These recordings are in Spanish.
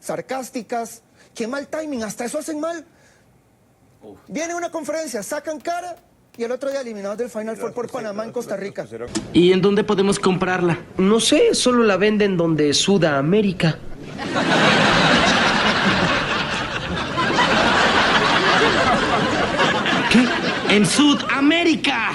sarcásticas. Qué mal timing, hasta eso hacen mal. Viene una conferencia, sacan cara y el otro día eliminados del Final Four por Panamá en Costa Rica. ¿Y en dónde podemos comprarla? No sé, solo la venden donde Sudamérica. ¿Qué? ¡En Sudamérica!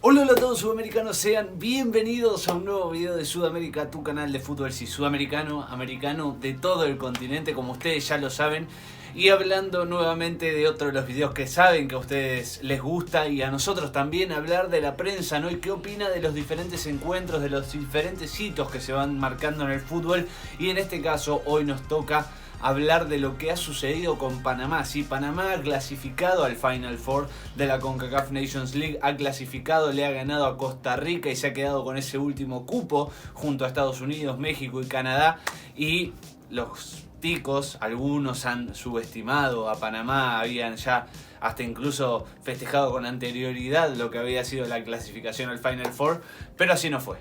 Hola a todos sudamericanos, sean bienvenidos a un nuevo video de Sudamérica, tu canal de fútbol sudamericano, americano de todo el continente, como ustedes ya lo saben. Y hablando nuevamente de otro de los videos que saben que a ustedes les gusta y a nosotros también, hablar de la prensa, ¿no? Y qué opina de los diferentes encuentros, de los diferentes hitos que se van marcando en el fútbol. Y en este caso hoy nos toca hablar de lo que ha sucedido con Panamá. Sí, Panamá ha clasificado al Final Four de la CONCACAF Nations League, ha clasificado, le ha ganado a Costa Rica y se ha quedado con ese último cupo junto a Estados Unidos, México y Canadá. Y los ticos, algunos han subestimado a Panamá, habían ya hasta incluso festejado con anterioridad lo que había sido la clasificación al Final Four, pero así no fue.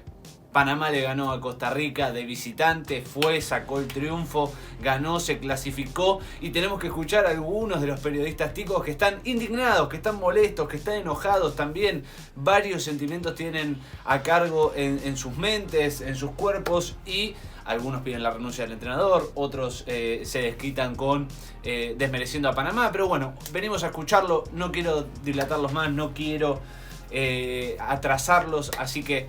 Panamá le ganó a Costa Rica de visitante, sacó el triunfo, ganó, se clasificó y tenemos que escuchar a algunos de los periodistas ticos que están indignados, que están molestos, que están enojados también. Varios sentimientos tienen a cargo en sus mentes, en sus cuerpos y algunos piden la renuncia del entrenador, otros se desquitan con desmereciendo a Panamá. Pero bueno, venimos a escucharlo, no quiero dilatarlos más, no quiero atrasarlos, así que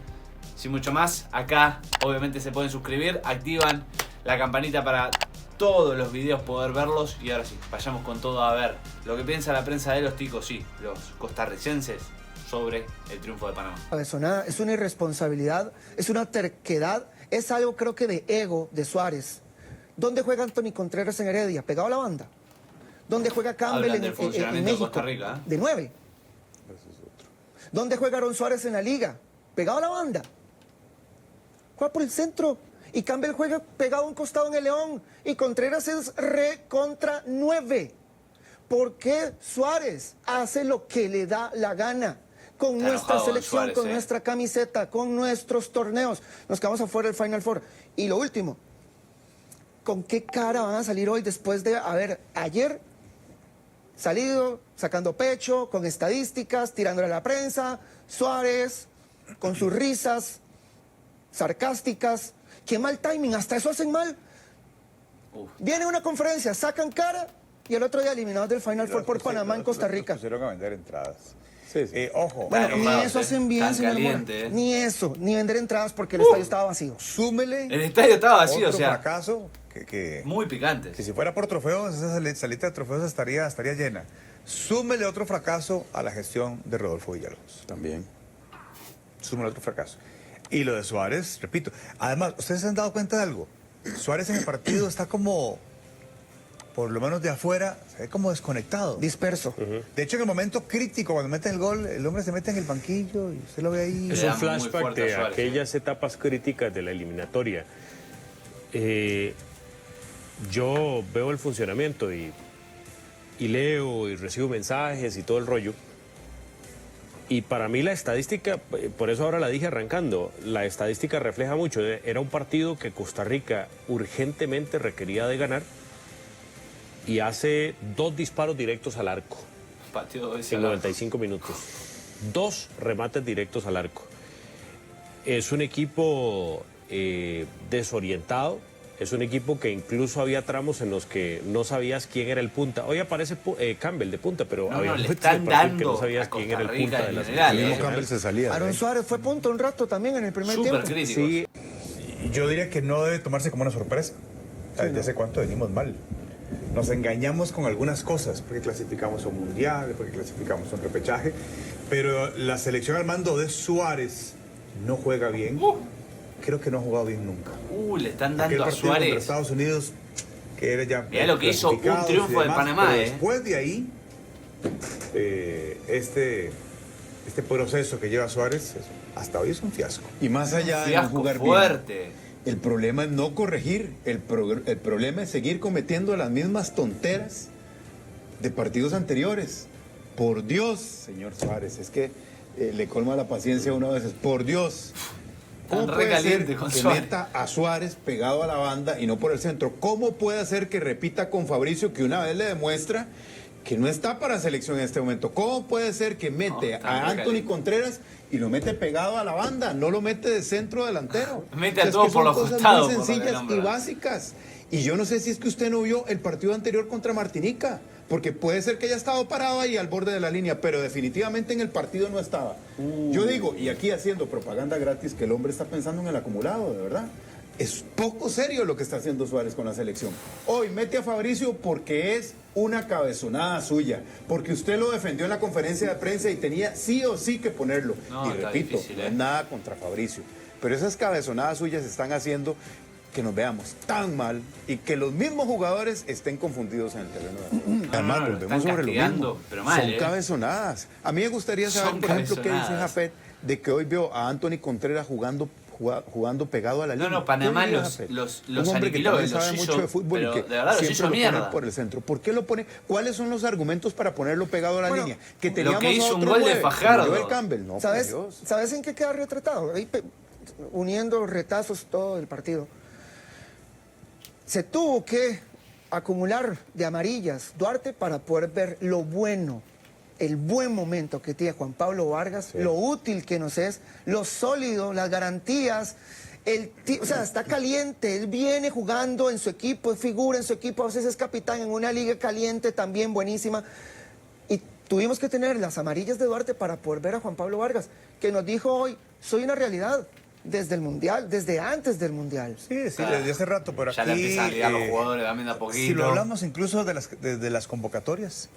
sin mucho más, acá obviamente se pueden suscribir, activan la campanita para todos los videos poder verlos. Y ahora sí, vayamos con todo a ver lo que piensa la prensa de los ticos, sí, los costarricenses, sobre el triunfo de Panamá. Es una irresponsabilidad, es una terquedad, es algo creo que de ego de Suárez. ¿Dónde juega Anthony Contreras en Heredia? ¿Pegado a la banda? ¿Dónde juega Campbell en México? Costa Rica, ¿eh? De 9. ¿Dónde juega Aaron Suárez en la liga? ¿Pegado a la banda? Juega por el centro y Campbell juega pegado a un costado en el León y Contreras es contra 9. ¿Por qué Suárez hace lo que le da la gana? Con Está nuestra enojado selección, Suárez, con nuestra camiseta, con nuestros torneos. Nos quedamos afuera del Final Four. Y lo último, ¿con qué cara van a salir hoy después de haber ayer salido sacando pecho, con estadísticas, tirándole a la prensa? Suárez, con sus risas sarcásticas. Qué mal timing, hasta eso hacen mal. Viene una conferencia, sacan cara y el otro día eliminados del Final Four por Panamá en Costa Rica. Pusieron a vender entradas. Sí, sí. Ojo. Bueno, ni eso hacen bien, señor Mora. Ni eso, ni vender entradas porque el estadio estaba vacío. Súmele. El estadio estaba vacío, otro o sea, fracaso que muy picante. si fuera por trofeos, esa salita de trofeos estaría llena. Súmele otro fracaso a la gestión de Rodolfo Villalobos. También. Súmele otro fracaso. Y lo de Suárez, repito. Además, ¿ustedes se han dado cuenta de algo? Suárez en el partido está como, por lo menos de afuera, se ve como desconectado. Disperso. De hecho, en el momento crítico, cuando mete el gol, el hombre se mete en el banquillo y usted lo ve ahí. Es Le da un muy flashback fuerte a de Suárez, aquellas etapas críticas de la eliminatoria. Yo veo el funcionamiento y leo y recibo mensajes y todo el rollo. Y para mí la estadística, por eso ahora la dije arrancando, la estadística refleja mucho. Era un partido que Costa Rica urgentemente requería de ganar y hace 2 disparos directos al arco Partido ese en al arco. 95 minutos. 2 remates directos al arco. Es un equipo desorientado. Es un equipo que incluso había tramos en los que no sabías quién era el punta. Hoy aparece Campbell de punta, pero había le muchos están partidos que dando no sabías a quién era el Costa Rica punta de en la general, selección. El mismo ¿eh? Campbell se salía. Aaron Suárez fue punto un rato también en el primer Súper tiempo. críticos. Sí, Yo diría que no debe tomarse como una sorpresa. ¿Desde hace cuánto venimos mal? Nos engañamos con algunas cosas, porque clasificamos a un mundial, porque clasificamos a un repechaje, pero la selección al mando de Suárez no juega bien. Creo que no ha jugado bien nunca. Le están Aquel dando a partido contra Suárez. Estados Unidos, que era ya Mirá lo que hizo un clasificados y triunfo de demás, Panamá, pero ¿eh? Después de ahí, este proceso que lleva Suárez, hasta hoy es un fiasco. Y más allá de no Fiasco jugar fuerte. bien, el problema es no corregir, el problema es seguir cometiendo las mismas tonteras de partidos anteriores. Por Dios, señor Suárez, es que le colma la paciencia una vez, por Dios. ¿Cómo Están puede ser recalientes con que Suárez. meta a Suárez pegado a la banda y no por el centro? ¿Cómo puede ser que repita con Fabricio, que una vez le demuestra que no está para selección en este momento? ¿Cómo puede ser que mete están a Anthony recalientes. Contreras y lo mete pegado a la banda? No lo mete de centro delantero. Mete a Es todo que por son los cosas costados, muy por lo que sencillas y nombra. básicas. Y yo no sé si es que usted no vio el partido anterior contra Martinica, porque puede ser que haya estado parado ahí al borde de la línea, pero definitivamente en el partido no estaba. Yo digo, y aquí haciendo propaganda gratis, que el hombre está pensando en el acumulado, de verdad. Es poco serio lo que está haciendo Suárez con la selección. Hoy mete a Fabricio porque es una cabezonada suya, porque usted lo defendió en la conferencia de prensa y tenía sí o sí que ponerlo. No, y está repito, difícil, no es nada contra Fabricio, pero esas cabezonadas suyas están haciendo que nos veamos tan mal y que los mismos jugadores estén confundidos en el terreno de juego. Además, no, lo volvemos están sobre lo castigando, mismo. pero mal, Son ¿eh? cabezonadas. A mí me gustaría saber, Son por ejemplo, qué dice cabezonadas. Jafet de que hoy vio a Anthony Contreras jugando pegado a la No, línea. no, Panamá ¿Qué diría los- Jafet? los Un hombre que aniquiló, también los sabe hizo- mucho de fútbol pero y que de verdad los siempre hizo lo pone mierda. por el centro. ¿Por qué lo pone? ¿Cuáles son los argumentos para ponerlo pegado a la Bueno, línea? Que lo teníamos que hizo a un otro gol de 9, como Fajardo. Joel Campbell. No, por ¿Sabes, Dios. ¿Sabes en qué queda retratado? Ahí uniendo retazos todo el partido. Se tuvo que acumular de amarillas Duarte para poder ver lo bueno, el buen momento que tiene Juan Pablo Vargas, lo útil que nos es, lo sólido, las garantías. O sea, está caliente, él viene jugando en su equipo, es figura en su equipo, a veces es capitán en una liga caliente también buenísima. Y tuvimos que tener las amarillas de Duarte para poder ver a Juan Pablo Vargas, que nos dijo hoy, soy una realidad desde el Mundial, desde antes del Mundial. Sí, desde hace rato, pero Ya aquí... le empiezan a ligar los jugadores también de a poquito. Si lo hablamos incluso de las convocatorias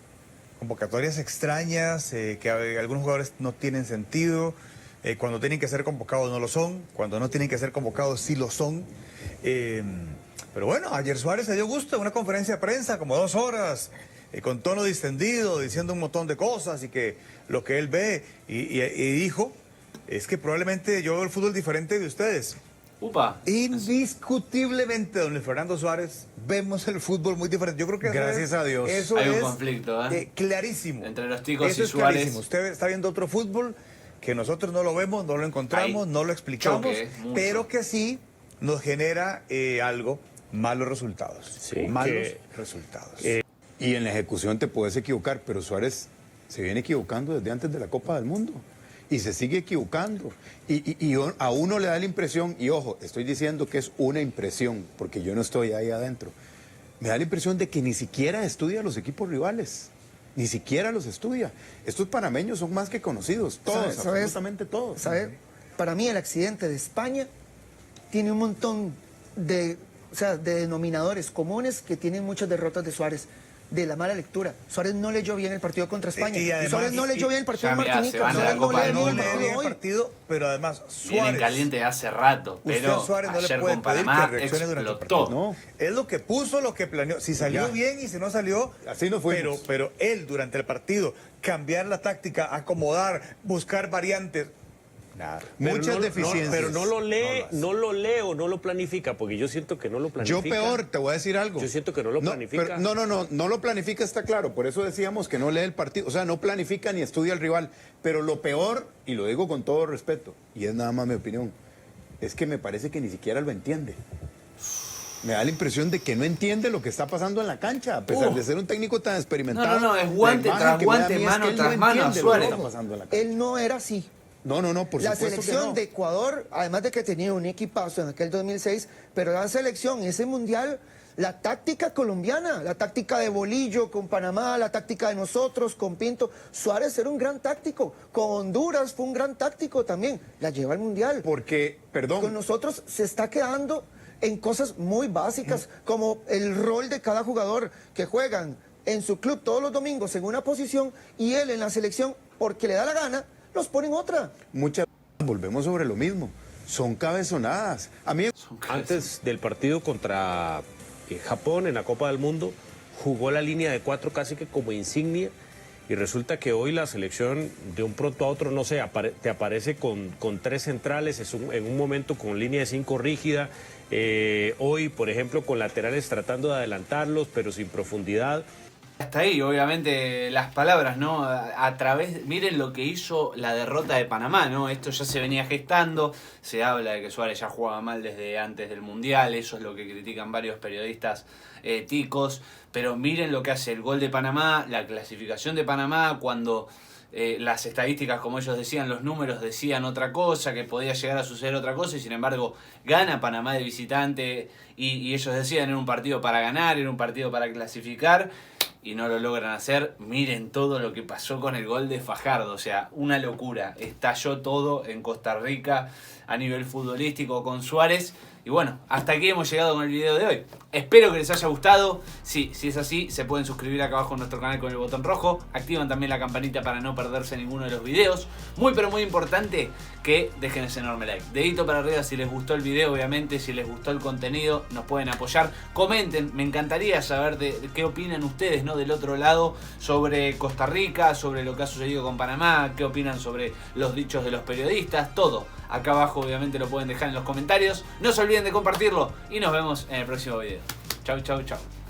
extrañas, que algunos jugadores no tienen sentido, cuando tienen que ser convocados no lo son, cuando no tienen que ser convocados sí lo son. Pero bueno, ayer Suárez se dio gusto en una conferencia de prensa, como 2 horas, con tono distendido, diciendo un montón de cosas y que lo que él ve y dijo es que probablemente yo veo el fútbol diferente de ustedes. Upa. Indiscutiblemente, don Luis Fernando Suárez, vemos el fútbol muy diferente. Yo creo que eso Gracias es- a Dios. Eso Hay un es conflicto, ¿eh? clarísimo. Entre los ticos eso y es Suárez. clarísimo. Usted está viendo otro fútbol que nosotros no lo vemos, no lo encontramos, Hay no lo explicamos, choque, mucho. pero que sí nos genera algo, malos resultados. Sí, malos que- resultados. Y en la ejecución te puedes equivocar, pero Suárez se viene equivocando desde antes de la Copa del Mundo. Y se sigue equivocando. Y a uno le da la impresión, y ojo, estoy diciendo que es una impresión, porque yo no estoy ahí adentro. Me da la impresión de que ni siquiera estudia a los equipos rivales. Ni siquiera los estudia. Estos panameños son más que conocidos. Todos, ¿Sabes? absolutamente todos. ¿Sabe? Para mí el accidente de España tiene un montón de, o sea, de denominadores comunes que tienen muchas derrotas de Suárez. De la mala lectura. Suárez no leyó bien el partido contra España. Y además- Suárez no leyó bien el partido Ya, en mirá, se Martinica. van a la Suárez no Copa lee del bien no el Mundo. lee partido bien el hoy. partido, pero además Vienen Suárez... caliente hace rato, Usted pero a Suárez no le ayer puede con pedir Panamá que reaccione durante el explotó. partido. No, es lo que puso, lo que planeó. Si salió Ya. bien y si no salió, Así nos fuimos. pero él durante el partido, cambiar la táctica, acomodar, buscar variantes, nada. Pero Muchas no- deficiencias. pero no lo lee, No lo hace. no lo lee o no lo planifica, porque yo siento que no lo planifica. Yo peor, te voy a decir algo. Yo siento que no lo planifica. pero no lo planifica, está claro. Por eso decíamos que no lee el partido. O sea, no planifica ni estudia al rival. Pero lo peor, y lo digo con todo respeto, y es nada más mi opinión, es que me parece que ni siquiera lo entiende. Me da la impresión de que no entiende lo que está pasando en la cancha, a pesar de ser un técnico tan experimentado. No, es guante La imagen tras que me da a guante, mí es mano que él tras no mano a entiende lo que Suárez. está pasando en la cancha. Él no era así. No, por La supuesto que selección no. de Ecuador, además de que tenía un equipazo en aquel 2006, pero la selección, ese mundial, la táctica colombiana, la táctica de Bolillo con Panamá, la táctica de nosotros con Pinto. Suárez era un gran táctico. Con Honduras fue un gran táctico también. La lleva al mundial. Porque, perdón, Con nosotros se está quedando en cosas muy básicas, como el rol de cada jugador que juegan en su club todos los domingos en una posición y él en la selección, porque le da la gana, los pone en otra. muchas volvemos sobre lo mismo. Son cabezonadas. A mí Antes del partido contra Japón en la Copa del Mundo, jugó la línea de 4 casi que como insignia y resulta que hoy la selección de un pronto a otro, no sé, te aparece con 3 centrales, en un momento con línea de 5 rígida, hoy por ejemplo con laterales tratando de adelantarlos pero sin profundidad. Hasta ahí, obviamente, las palabras, ¿no? A través, miren lo que hizo la derrota de Panamá, ¿no? Esto ya se venía gestando, se habla de que Suárez ya jugaba mal desde antes del Mundial, eso es lo que critican varios periodistas ticos, pero miren lo que hace el gol de Panamá, la clasificación de Panamá, cuando las estadísticas, como ellos decían, los números decían otra cosa, que podía llegar a suceder otra cosa, y sin embargo gana Panamá de visitante, y ellos decían era un partido para ganar, era un partido para clasificar, y no lo logran hacer. Miren todo lo que pasó con el gol de Fajardo, o sea, una locura. Estalló todo en Costa Rica a nivel futbolístico con Suárez. Y bueno, hasta aquí hemos llegado con el video de hoy. Espero que les haya gustado. Sí, si es así, se pueden suscribir acá abajo en nuestro canal con el botón rojo. Activan también la campanita para no perderse ninguno de los videos. Muy pero muy importante que dejen ese enorme like. Dedito para arriba si les gustó el video, obviamente. Si les gustó el contenido, nos pueden apoyar. Comenten, me encantaría saber de qué opinan ustedes, ¿no? Del otro lado, sobre Costa Rica, sobre lo que ha sucedido con Panamá. Qué opinan sobre los dichos de los periodistas, todo. Acá abajo obviamente lo pueden dejar en los comentarios. No se olviden de compartirlo y nos vemos en el próximo video. Chau, chau, chau.